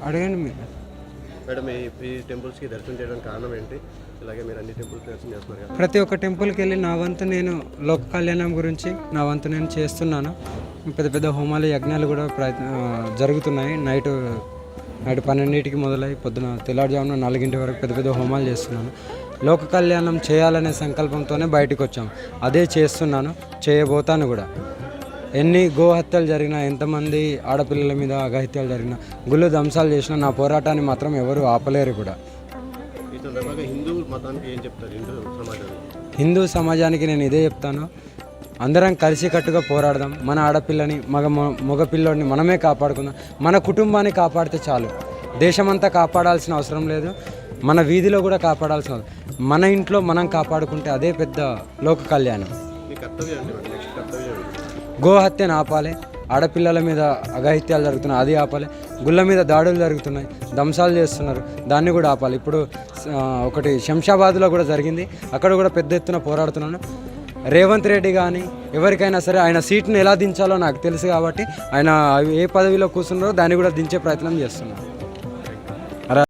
అడగండి మీరు. మేడం, ఈ టెంపుల్స్కి దర్శనం చేయడానికి కారణం ఏంటి? ఇలాగే మీరు అన్ని టెంపుల్స్ దర్శనం చేస్తున్నారు కదా. ప్రతి ఒక్క టెంపుల్కి వెళ్ళి నా వంతు నేను లోక కళ్యాణం గురించి నా వంతు నేను చేస్తున్నాను. పెద్ద పెద్ద హోమాలు యజ్ఞాలు కూడా జరుగుతున్నాయి. నైట్ 12కి మొదలై పొద్దున తెల్లారుజామున 4 వరకు పెద్ద పెద్ద హోమాలు చేస్తున్నాను. లోక కళ్యాణం చేయాలనే సంకల్పంతోనే బయటకు వచ్చాము. అదే చేస్తున్నాను, చేయబోతాను కూడా. ఎన్ని గోహత్యలు జరిగినా, ఎంతమంది ఆడపిల్లల మీద అఘాయిత్యాలు జరిగినా, గుళ్ళు ధ్వంసాలు చేసినా నా పోరాటాన్ని మాత్రం ఎవరు ఆపలేరు కూడా. హిందూ సమాజానికి నేను ఇదే చెప్తాను, అందరం కలిసికట్టుగా పోరాడదాం. మన ఆడపిల్లని మగ పిల్లోడిని మనమే కాపాడుకుందాం. మన కుటుంబాన్ని కాపాడితే చాలు. దేశమంతా కాపాడాల్సిన అవసరం లేదు, మన వీధిలో కూడా కాపాడాల్సిన అవసరం. మన ఇంట్లో మనం కాపాడుకుంటే అదే పెద్ద లోక కళ్యాణం. గోహత్యను ఆపాలి, ఆడపిల్లల మీద అఘాయిత్యాలు జరుగుతున్నాయి అది ఆపాలి, గుళ్ళ మీద దాడులు జరుగుతున్నాయి, ధ్వంసాలు చేస్తున్నారు దాన్ని కూడా ఆపాలి. ఇప్పుడు ఒకటి శంషాబాద్లో కూడా జరిగింది, అక్కడ కూడా పెద్ద ఎత్తున పోరాడుతున్నాను. రేవంత్ రెడ్డి కానీ ఎవరికైనా సరే ఆయన సీట్ను ఎలా దించాలో నాకు తెలుసు కాబట్టి ఆయన ఏ పదవిలో కూర్చున్నారో దాన్ని కూడా దించే ప్రయత్నం చేస్తున్నారు.